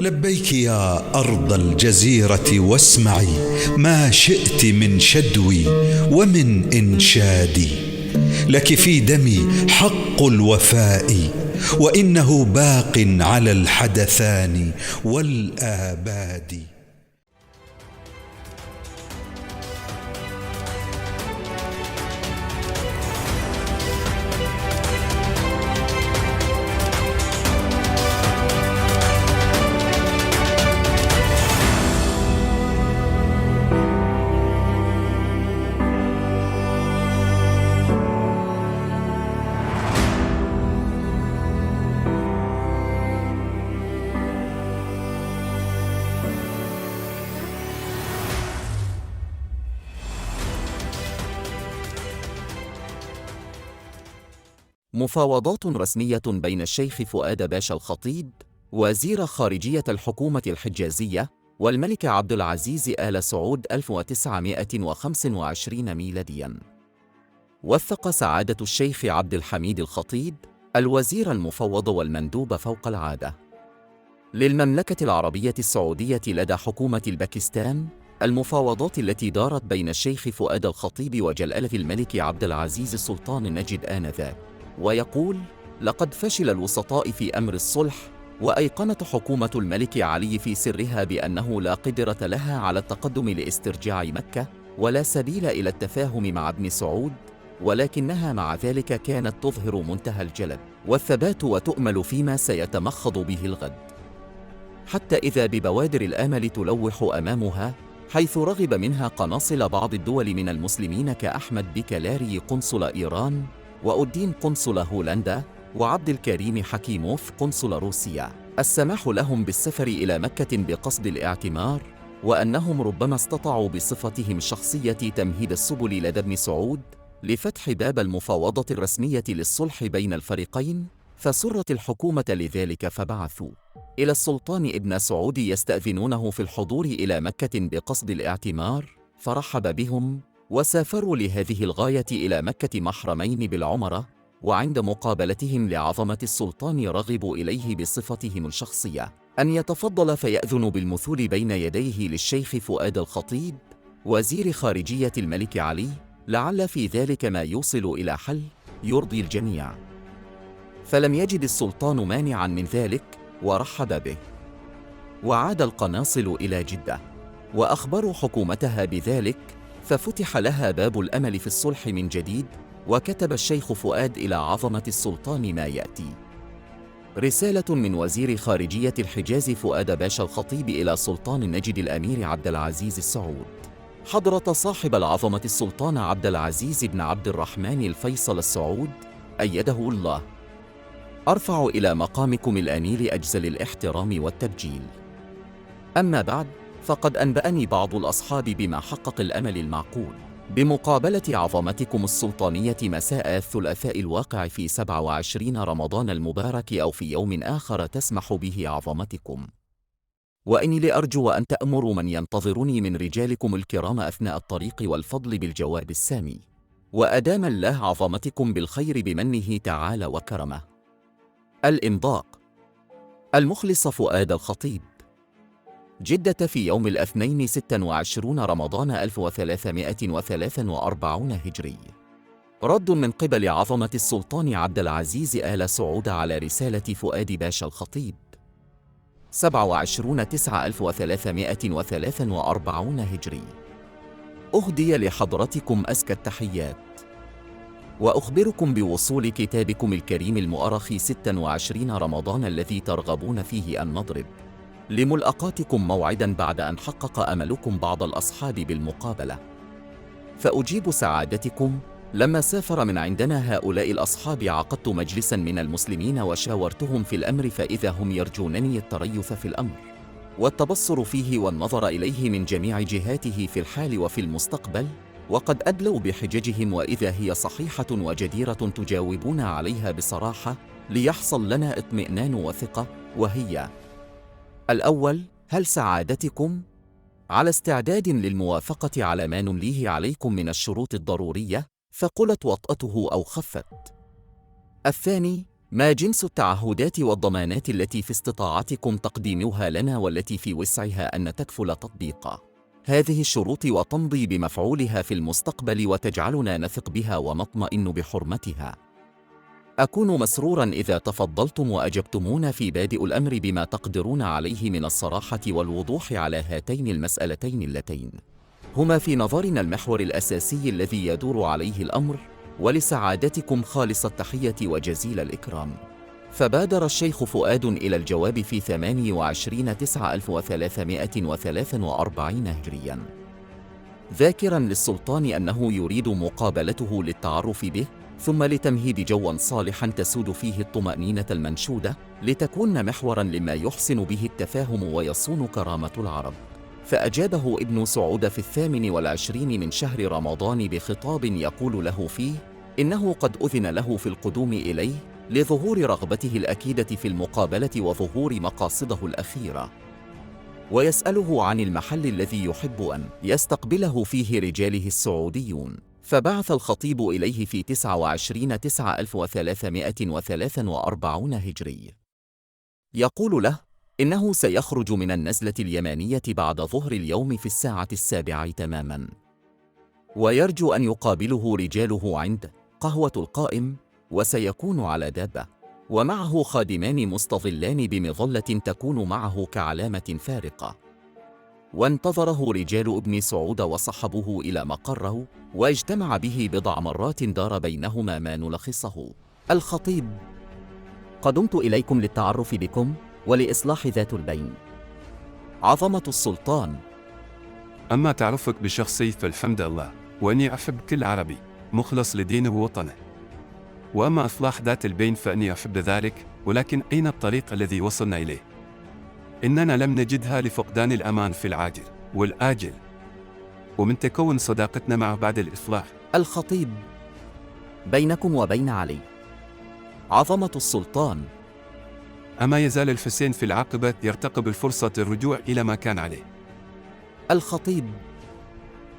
لبيك يا أرض الجزيرة واسمعي ما شئت من شدوي ومن إنشادي. لك في دمي حق الوفاء، وإنه باق على الحدثان والآباد. مفاوضات رسمية بين الشيخ فؤاد باشا الخطيب وزير خارجية الحكومة الحجازية والملك عبد العزيز آل سعود 1925 ميلادياً. وثق سعادة الشيخ عبد الحميد الخطيب الوزير المفوض والمندوب فوق العادة للمملكة العربية السعودية لدى حكومة الباكستان المفاوضات التي دارت بين الشيخ فؤاد الخطيب وجلالة الملك عبد العزيز السلطان نجد آنذاك. ويقول: لقد فشل الوسطاء في أمر الصلح، وأيقنت حكومة الملك علي في سرها بأنه لا قدرة لها على التقدم لاسترجاع مكة ولا سبيل إلى التفاهم مع ابن سعود، ولكنها مع ذلك كانت تظهر منتهى الجلد والثبات وتؤمل فيما سيتمخض به الغد، حتى إذا ببوادر الآمل تلوح أمامها، حيث رغب منها قناصل بعض الدول من المسلمين كأحمد بكلاري قنصل إيران، وأودين قنصل هولندا، وعبد الكريم حكيموف قنصل روسيا، السماح لهم بالسفر إلى مكة بقصد الاعتمار، وأنهم ربما استطاعوا بصفتهم الشخصية تمهيد السبل لدى ابن سعود لفتح باب المفاوضة الرسمية للصلح بين الفريقين، فسرت الحكومة لذلك فبعثوا إلى السلطان ابن سعود يستأذنونه في الحضور إلى مكة بقصد الاعتمار، فرحب بهم وسافروا لهذه الغاية إلى مكة محرمين بالعمرة، وعند مقابلتهم لعظمة السلطان رغبوا إليه بصفتهم الشخصية أن يتفضل فيأذن بالمثول بين يديه للشيخ فؤاد الخطيب وزير خارجية الملك علي، لعل في ذلك ما يوصل إلى حل يرضي الجميع. فلم يجد السلطان مانعا من ذلك ورحب به، وعاد القناصل إلى جدة وأخبروا حكومتها بذلك، ففتح لها باب الأمل في الصلح من جديد. وكتب الشيخ فؤاد إلى عظمة السلطان ما يأتي: رسالة من وزير خارجية الحجاز فؤاد باشا الخطيب إلى سلطان نجد الأمير عبد العزيز السعود، حضرة صاحب العظمة السلطان عبد العزيز بن عبد الرحمن الفيصل السعود أيده الله، أرفع إلى مقامكم الأنيل أجزل الاحترام والتبجيل. أما بعد، فقد أنبأني بعض الأصحاب بما حقق الأمل المعقول بمقابلة عظمتكم السلطانية مساء الثلاثاء الواقع في 27 رمضان المبارك، أو في يوم آخر تسمح به عظمتكم، وإني لأرجو أن تأمروا من ينتظرني من رجالكم الكرام أثناء الطريق والفضل بالجواب السامي، وأدام الله عظمتكم بالخير بمنه تعالى وكرمه. الإمضاء: المخلص فؤاد الخطيب، جدة، في يوم الاثنين 26 رمضان 1343 هجري. رد من قبل عظمة السلطان عبد العزيز آل سعود على رسالة فؤاد باشا الخطيب 27/9/1343 هجري. أهدي لحضرتكم أزكى التحيات، وأخبركم بوصول كتابكم الكريم المؤرخ 26 رمضان الذي ترغبون فيه أن نضرب لملاقاتكم موعداً بعد أن حقق أملكم بعض الأصحاب بالمقابلة. فأجيب سعادتكم: لما سافر من عندنا هؤلاء الأصحاب عقدت مجلساً من المسلمين وشاورتهم في الأمر، فإذا هم يرجونني التريث في الأمر والتبصر فيه والنظر إليه من جميع جهاته في الحال وفي المستقبل، وقد أدلوا بحججهم، وإذا هي صحيحة وجديرة تجاوبون عليها بصراحة ليحصل لنا اطمئنان وثقة، وهي: الأول، هل سعادتكم على استعداد للموافقة على ما نمليه عليكم من الشروط الضرورية، فقلت وطأته أو خفت؟ الثاني، ما جنس التعهدات والضمانات التي في استطاعتكم تقديمها لنا والتي في وسعها أن تكفل تطبيق هذه الشروط وتمضي بمفعولها في المستقبل وتجعلنا نثق بها ونطمئن بحرمتها؟ أكون مسروراً إذا تفضلتم وأجبتمونا في بادئ الأمر بما تقدرون عليه من الصراحة والوضوح على هاتين المسألتين اللتين هما في نظرنا المحور الأساسي الذي يدور عليه الأمر، ولسعادتكم خالص التحية وجزيل الإكرام. فبادر الشيخ فؤاد إلى الجواب في 28/9/1343 هجرياً، ذاكراً للسلطان أنه يريد مقابلته للتعرف به، ثم لتمهيد جواً صالحاً تسود فيه الطمأنينة المنشودة، لتكون محوراً لما يحسن به التفاهم ويصون كرامة العرب. فأجابه ابن سعود في 28 من شهر رمضان بخطاب يقول له فيه إنه قد أذن له في القدوم إليه لظهور رغبته الأكيدة في المقابلة وظهور مقاصده الأخيرة، ويسأله عن المحل الذي يحب أن يستقبله فيه رجاله السعوديون. فبعث الخطيب إليه في 29/9/1343 هجري يقول له إنه سيخرج من النزلة اليمانية بعد ظهر اليوم في 7:07 تماماً، ويرجو أن يقابله رجاله عند قهوة القائم، وسيكون على دابة، ومعه خادمان مستظلان بمظلة تكون معه كعلامة فارقة. وانتظره رجال ابن سعود وصحبوه إلى مقره، واجتمع به بضع مرات دار بينهما ما نلخصه. الخطيب: قدمت إليكم للتعرف بكم ولإصلاح ذات البين. عظمة السلطان: أما تعرفك بشخصي فالحمد لله، وأني أحب كل عربي مخلص لدينه ووطنه. وأما إصلاح ذات البين فأني أحب ذلك، ولكن أين الطريق الذي وصلنا إليه؟ إننا لم نجدها لفقدان الأمان في العاجل والآجل، ومن تكون صداقتنا معه بعد الإصلاح. الخطيب: بينكم وبين علي. عظمة السلطان: أما يزال الحسين في العاقبة يرتقب الفرصة الرجوع إلى ما كان عليه. الخطيب: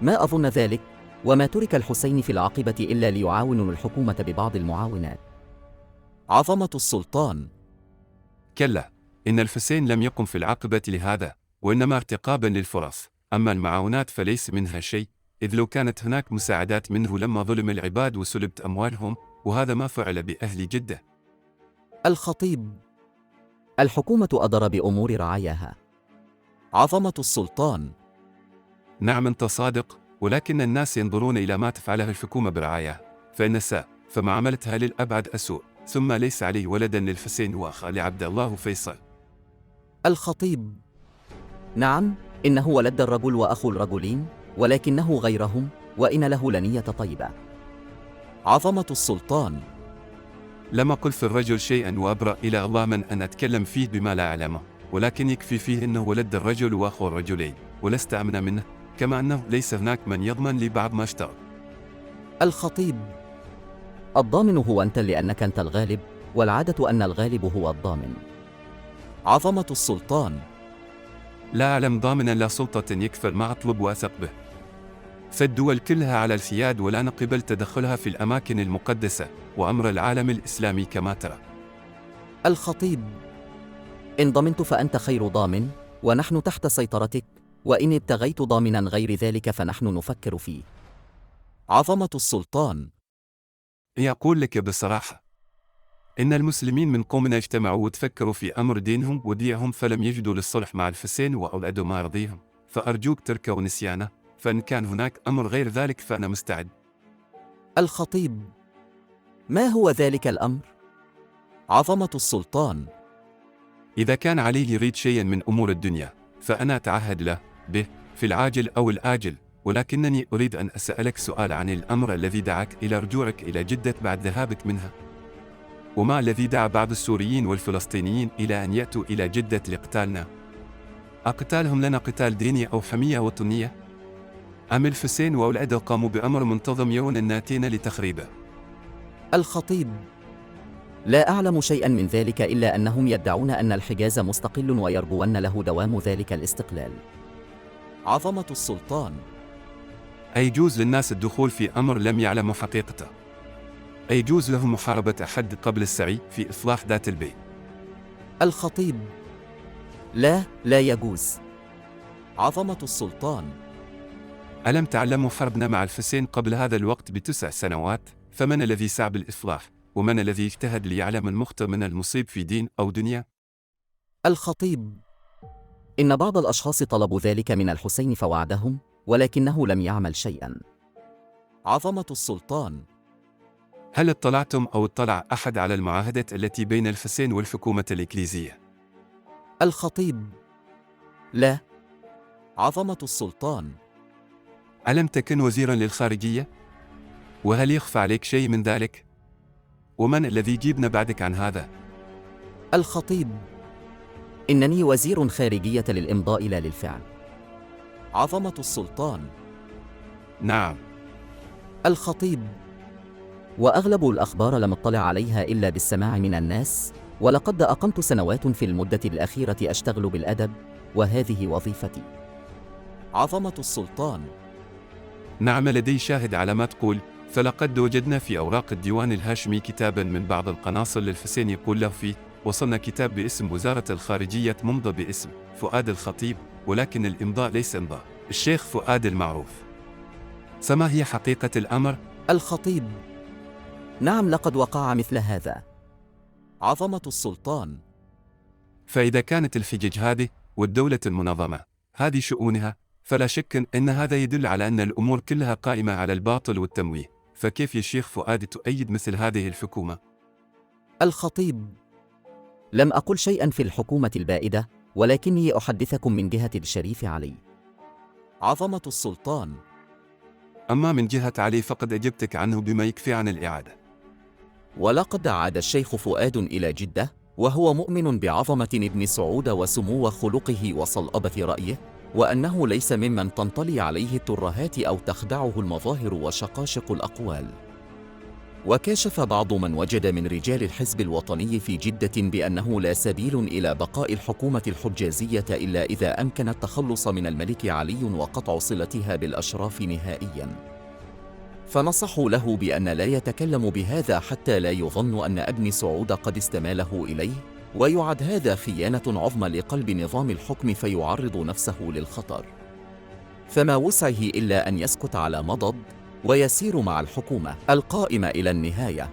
ما أظن ذلك، وما ترك الحسين في العاقبة إلا ليعاون الحكومة ببعض المعاونات. عظمة السلطان: كلا، إن الحسين لم يقم في العاقبة لهذا، وإنما ارتقابا للفرص. أما المعاونات فليس منها شيء، إذ لو كانت هناك مساعدات منه لما ظلم العباد وسلبت أموالهم، وهذا ما فعل بأهل جدة. الخطيب: الحكومة أدرى بأمور رعاياها. عظمة السلطان: نعم أنت صادق، ولكن الناس ينظرون إلى ما تفعله الحكومة برعاياه، فإن ساء، فما عملتها للأبعد أسوء. ثم ليس عليه ولدا للحسين وأخا لعبد الله وفيصل. الخطيب: نعم، إنه ولد الرجل وأخو الرجلين، ولكنه غيرهم، وإن له لنية طيبة. عظمة السلطان: لما قل في الرجل شيئا وأبرأ إلى الله من أن أتكلم فيه بما لا أعلمه، ولكن يكفي فيه أنه ولد الرجل وأخو الرجلين، ولست أمن منه، كما أنه ليس هناك من يضمن لبعض ما اشترى. الخطيب: الضامن هو أنت لأنك أنت الغالب، والعادة أن الغالب هو الضامن. عظمة السلطان: لا أعلم ضامنا لا سلطة يكفر ما أطلب وأثق به. فالدول كلها على الحياد، ولا نقبل تدخلها في الأماكن المقدسة وأمر العالم الإسلامي كما ترى. الخطيب: إن ضمنت فأنت خير ضامن، ونحن تحت سيطرتك، وإن ابتغيت ضامنا غير ذلك فنحن نفكر فيه. عظمة السلطان: يقول لك بصراحة، إن المسلمين من قومنا اجتمعوا وتفكروا في أمر دينهم وديعهم، فلم يجدوا للصلح مع الحسين وأولادوا ما يرضيهم، فأرجوك تركوا نسيانه، فإن كان هناك أمر غير ذلك فأنا مستعد. الخطيب: ما هو ذلك الأمر؟ عظمة السلطان: إذا كان علي يريد شيئا من أمور الدنيا، فأنا أتعهد له به في العاجل أو الآجل، ولكنني أريد أن أسألك سؤال عن الأمر الذي دعاك إلى رجوعك إلى جدة بعد ذهابك منها. وما الذي دعا بعض السوريين والفلسطينيين إلى أن يأتوا إلى جدة لقتالنا؟ أقتالهم لنا قتال ديني أو حمية وطنية؟ أم الحسين وأولاده قاموا بأمر منتظم يوم الناتين لتخريبه؟ الخطيب: لا أعلم شيئا من ذلك، إلا أنهم يدعون أن الحجاز مستقل ويرجون له دوام ذلك الاستقلال. عظمة السلطان: أيجوز للناس الدخول في أمر لم يعلموا حقيقته؟ أيجوز له محاربة أحد قبل السعي في إصلاح ذات البين؟ الخطيب: لا، لا يجوز. عظمة السلطان: ألم تعلموا حربنا مع الحسين قبل هذا الوقت ب9 سنوات؟ فمن الذي سعى بالإصلاح؟ ومن الذي اجتهد ليعلم المخطئ من المصيب في دين أو دنيا؟ الخطيب: إن بعض الأشخاص طلبوا ذلك من الحسين فوعدهم، ولكنه لم يعمل شيئا. عظمة السلطان: هل اطلعتم أو اطلع أحد على المعاهدة التي بين الحسين والحكومة الإنجليزية؟ الخطيب: لا. عظمة السلطان: ألم تكن وزيرا للخارجية؟ وهل يخفى عليك شيء من ذلك؟ ومن الذي جيبنا بعدك عن هذا؟ الخطيب: إنني وزير خارجية للإمضاء لا للفعل. عظمة السلطان: نعم. الخطيب: وأغلب الأخبار لم أطلع عليها إلا بالسماع من الناس، ولقد أقمت سنوات في المدة الأخيرة أشتغل بالأدب، وهذه وظيفتي. عظمة السلطان: نعم، لدي شاهد على ما تقول، فلقد وجدنا في أوراق الديوان الهاشمي كتابا من بعض القناصل للحسين يقول له فيه: وصلنا كتاب باسم وزارة الخارجية ممضى باسم فؤاد الخطيب، ولكن الإمضاء ليس إمضاء الشيخ فؤاد المعروف. فما هي حقيقة الأمر؟ الخطيب: نعم، لقد وقع مثل هذا. عظمة السلطان: فإذا كانت الحجج هذه والدولة المنظمة هذه شؤونها، فلا شك أن هذا يدل على أن الأمور كلها قائمة على الباطل والتمويه، فكيف يا شيخ فؤاد تؤيد مثل هذه الحكومة؟ الخطيب: لم أقل شيئا في الحكومة البائدة، ولكني أحدثكم من جهة الشريف علي. عظمة السلطان: أما من جهة علي فقد أجبتك عنه بما يكفي عن الإعادة. ولقد عاد الشيخ فؤاد إلى جدة، وهو مؤمن بعظمة ابن سعود وسمو خلقه وصلابة رأيه، وأنه ليس ممن تنطلي عليه الترهات أو تخدعه المظاهر وشقاشق الأقوال. وكاشف بعض من وجد من رجال الحزب الوطني في جدة بأنه لا سبيل إلى بقاء الحكومة الحجازية إلا إذا أمكن التخلص من الملك علي وقطع صلتها بالأشراف نهائياً. فنصحوا له بأن لا يتكلم بهذا حتى لا يظن أن ابن سعود قد استماله إليه، ويعد هذا خيانة عظمى لقلب نظام الحكم فيعرض نفسه للخطر. فما وسعه إلا أن يسكت على مضض ويسير مع الحكومة القائمة إلى النهاية.